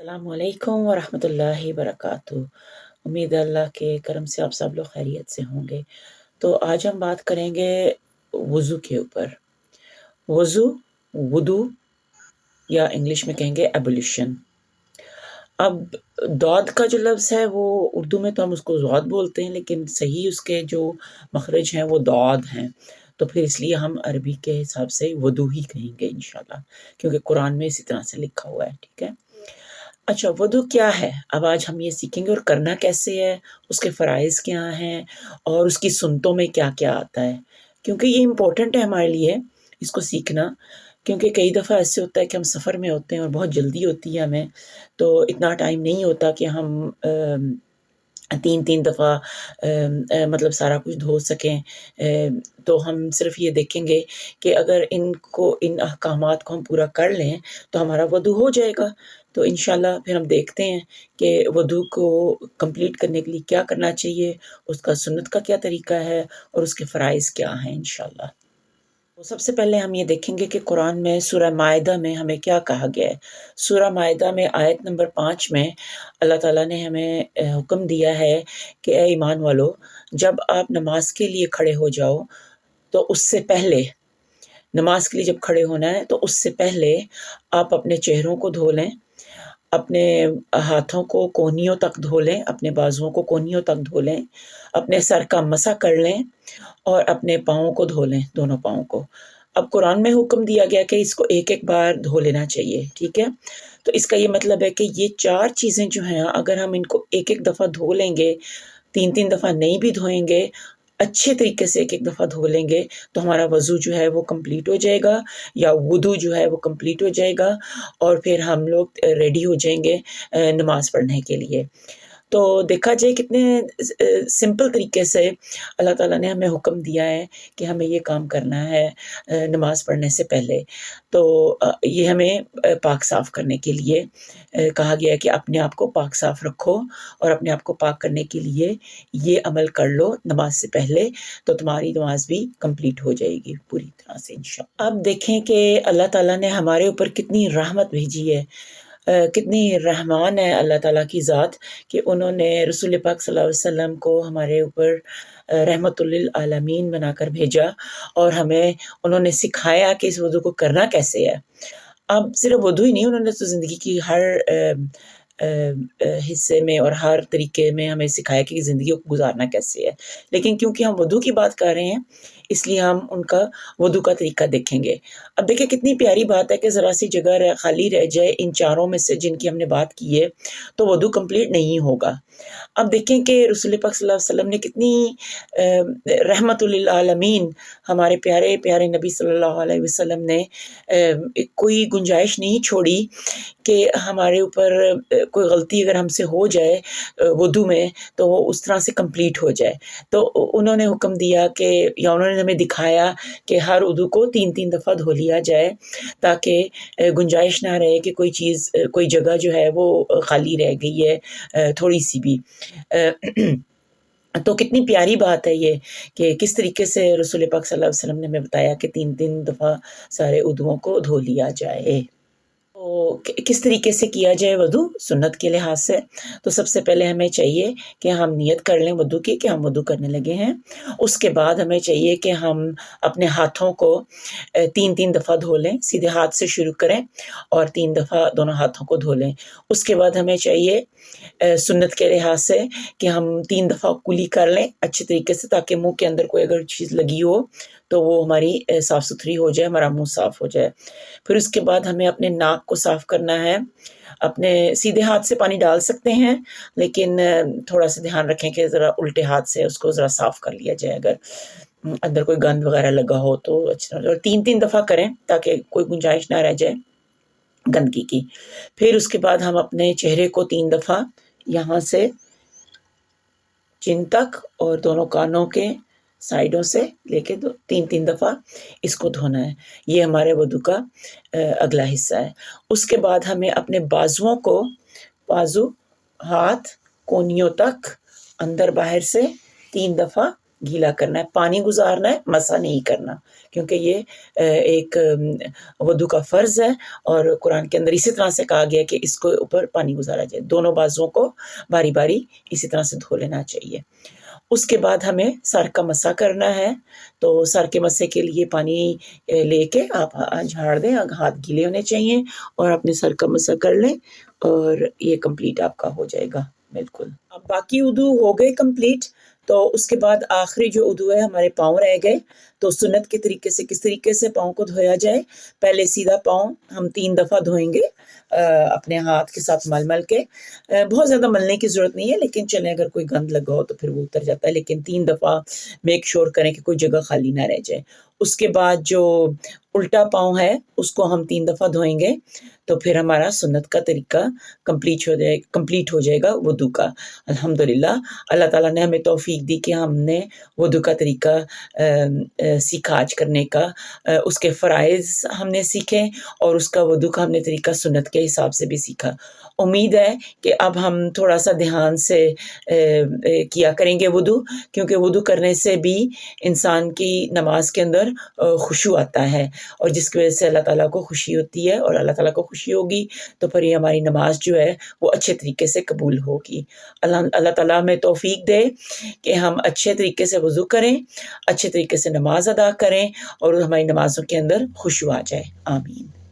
अस्सलाम वालेकुम वरहमतुल्लाहि वबरकातुहू। उम्मीद है अल्लाह के करम से आप सब लोग खैरियत से होंगे। तो आज हम बात करेंगे वज़ू के ऊपर। वज़ू, वुदू या इंग्लिश में कहेंगे एबोल्यूशन। अब दौद का जो लफ्ज़ है वो उर्दू में तो हम उसको ज़ौद बोलते हैं, लेकिन सही उसके जो मखरज हैं वो दौद हैं। तो फिर इसलिए हम अरबी के हिसाब से वुदू ही कहेंगे इंशाल्लाह, क्योंकि कुरान में इसी तरह से लिखा हुआ है, ठीक है? अच्छा, वुदू क्या है? अब आज हम ये सीखेंगे और करना कैसे है, उसके फ़राइज़ क्या हैं और उसकी सुन्नतों में क्या-क्या आता है। क्योंकि ये इम्पोर्टेंट है हमारे लिए इसको सीखना, क्योंकि कई दफ़ा ऐसे होता है कि हम सफ़र में होते हैं और बहुत जल्दी होती है हमें, तो इतना टाइम नहीं होता कि हम 3-3 दफ़ा मतलब सारा कुछ धो सकें। तो हम सिर्फ़ ये देखेंगे कि अगर इन अहकामात को हम पूरा कर लें, तो हमारा वुदू हो जाएगा। तो इंशाल्लाह फिर हम देखते हैं कि वुदू को कंप्लीट करने के लिए क्या करना चाहिए, उसका सुन्नत का क्या तरीका है और उसके फ़राइज़ क्या हैं इंशाल्लाह। तो सबसे पहले हम ये देखेंगे कि कुरान में सूरह माइदा में हमें क्या कहा गया है। सूरह माइदा में आयत नंबर 5 में अल्लाह ताला ने हमें हुक्म दिया है कि ए ईमान वालों, जब आप नमाज के लिए खड़े हो जाओ, तो उससे पहले नमाज के लिए जब खड़े होना है, तो उससे पहले आप अपने चेहरों को धो लें, अपने हाथों को कोहनियों तक धो लें, अपने बाजुओं को कोहनियों तक धो लें, अपने सर का मसा कर लें और अपने पाँवों को धो लें, दोनों पाँवों को। अब कुरान में हुक्म दिया गया कि इसको एक-एक बार धो लेना चाहिए, ठीक है? तो इसका ये मतलब है कि ये 4 चीज़ें जो हैं, अगर हम इनको एक-एक दफ़ा धो लेंगे, 3-3 दफ़ा नहीं भी धोएँगे, अच्छे तरीके से एक-एक दफ़ा धो लेंगे, तो हमारा वज़ू जो है वो कंप्लीट हो जाएगा या वुदू जो है वो कंप्लीट हो जाएगा और फिर हम लोग रेडी हो जाएँगे नमाज़ पढ़ने के लिए। तो देखा जाए कितने सिंपल तरीके से अल्लाह ताला ने हमें हुक्म दिया है कि हमें ये काम करना है नमाज़ पढ़ने से पहले। तो ये हमें पाक साफ़ करने के लिए कहा गया है कि अपने आप को पाक साफ़ रखो और अपने आप को पाक करने के लिए ये अमल कर लो नमाज़ से पहले, तो तुम्हारी नमाज़ भी कंप्लीट हो जाएगी पूरी तरह से इंशाअल्लाह। अब देखें कि अल्लाह ताला ने हमारे ऊपर कितनी रहमत भेजी है। कितनी रहमान है अल्लाह ताला की ज़ात कि उन्होंने रसूल पाक सल्लल्लाहु अलैहि वसल्लम को हमारे ऊपर रहमतुल लिल आलमीन बनाकर भेजा और हमें उन्होंने सिखाया कि इस वुदू को करना कैसे है। अब सिर्फ़ वुदू ही नहीं, उन्होंने तो ज़िंदगी की हर हिस्से में और हर तरीके में हमें सिखाया कि ज़िंदगी को गुज़ारना कैसे है। लेकिन क्योंकि हम वुदू की बात कर रहे हैं, इसलिए हम उनका वुदू का तरीका देखेंगे। अब देखिए कितनी प्यारी बात है कि ज़रा-सी जगह खाली रह जाए इन चारों में से जिनकी हमने बात की है, तो वुदू कंप्लीट नहीं होगा। अब देखें कि रसूल पाक सल्लल्लाहु अलैहि वसल्लम ने कितनी रहमतुल लिल आलमीन हमारे प्यारे-प्यारे नबी सल्लल्लाहु अलैहि वसल्लम ने कोई गुंजाइश नहीं छोड़ी कि हमारे ऊपर कोई गलती अगर हमसे हो जाए वुदू में, तो वो उस तरह से कंप्लीट हो जाए। तो उन्होंने हुक्म दिया कि या उन्होंने हमें दिखाया कि हर वुदू को 3-3 दफ़ा धो लिया जाए, ताकि गुंजाइश ना रहे कि कोई चीज़ कोई जगह जो है वो खाली रह गई है थोड़ी-सी भी। तो कितनी प्यारी बात है ये कि किस तरीके से रसूल पाक सल्लल्लाहु अलैहि वसल्लम ने हमें बताया कि 3-3 दफ़ा सारे वुदुओं को धो लिया जाए। तो किस तरीके से किया जाए वुदू सुन्नत के लिहाज से? तो सबसे पहले हमें चाहिए कि हम नियत कर लें वुदू की कि हम वुदू करने लगे हैं। उसके बाद हमें चाहिए कि हम अपने हाथों को 3-3 दफ़ा धो लें, सीधे हाथ से शुरू करें और 3 दफ़ा दोनों हाथों को धो लें। उसके बाद हमें चाहिए सुन्नत के लिहाज से कि हम 3 दफ़ा कुली कर लें अच्छे तरीके से, ताकि मुँह के अंदर कोई अगर चीज़ लगी हो, तो वो हमारी साफ़-सुथरी हो जाए, हमारा मुँह साफ़ हो जाए। फिर उसके बाद हमें अपने नाक को साफ़ करना है। अपने सीधे हाथ से पानी डाल सकते हैं, लेकिन थोड़ा-सा ध्यान रखें कि ज़रा उल्टे हाथ से उसको ज़रा साफ़ कर लिया जाए, अगर अंदर कोई गंद वग़ैरह लगा हो तो अच्छी तरह, और 3-3 दफ़ा करें ताकि कोई गुंजाइश ना रह जाए गंदगी की। फिर उसके बाद हम अपने चेहरे को 3 दफ़ा यहाँ से चिन तक और दोनों कानों के साइडों से लेके 3-3 दफ़ा इसको धोना है। ये हमारे वुदू का अगला हिस्सा है। उसके बाद हमें अपने बाजू, हाथ, कोहनियों तक अंदर-बाहर से 3 दफ़ा گیلا کرنا ہے، پانی گزارنا ہے، مسح نہیں کرنا، کیونکہ یہ ایک وضو کا فرض ہے، اور قرآن کے اندر اسی طرح سے کہا گیا کہ اس کو اوپر پانی گزارا جائے، دونوں بازوؤں کو باری باری اسی طرح سے دھو لینا چاہیے۔ اس کے بعد ہمیں سر کا مسح کرنا ہے، تو سر کے مسح کے لیے پانی لے کے آپ جھاڑ دیں، ہاتھ گیلے ہونے چاہیے، اور اپنے سر کا مسح کر لیں، اور یہ کمپلیٹ آپ کا ہو جائے گا۔ بالکل، اب باقی وضو ہو گئے کمپلیٹ، تو اس کے بعد آخری جو وضو ہے، ہمارے پاؤں رہ گئے، تو سنت کے طریقے سے کس طریقے سے پاؤں کو دھویا جائے۔ پہلے سیدھا پاؤں ہم 3 دفعہ دھوئیں گے اپنے ہاتھ کے ساتھ مل کے، بہت زیادہ ملنے کی ضرورت نہیں ہے، لیکن چلیں اگر کوئی گند لگا ہو تو پھر وہ اتر جاتا ہے، لیکن 3 دفعہ میک شور کریں کہ کوئی جگہ خالی نہ رہ جائے۔ اس کے بعد جو الٹا پاؤں ہے اس کو ہم 3 دفعہ دھوئیں گے، تو پھر ہمارا سنت کا طریقہ کمپلیٹ ہو جائے گا وضو کا۔ الحمدللہ اللہ تعالیٰ نے ہمیں توفیق دی کہ ہم نے وضو کا طریقہ سیکھا آج کرنے کا، اس کے فرائض ہم نے سیکھے، اور اس کا وضو کا ہم نے طریقہ سنت کے حساب سے بھی سیکھا۔ امید ہے کہ اب ہم تھوڑا سا دھیان سے کیا کریں گے وضو، کیونکہ وضو کرنے سے بھی انسان کی نماز کے اندر خشوع آتا ہے، اور جس کی وجہ سے اللہ تعالیٰ کو خوشی ہوتی ہے، اور اللہ تعالیٰ کو خوشی ہوگی تو پھر یہ ہماری نماز جو ہے وہ اچھے طریقے سے قبول ہوگی۔ اللہ تعالیٰ ہمیں توفیق دے کہ ہم اچھے طریقے سے وضو کریں، اچھے طریقے سے نماز ادا کریں، اور ہماری نمازوں کے اندر خشوع آ جائے۔ آمین۔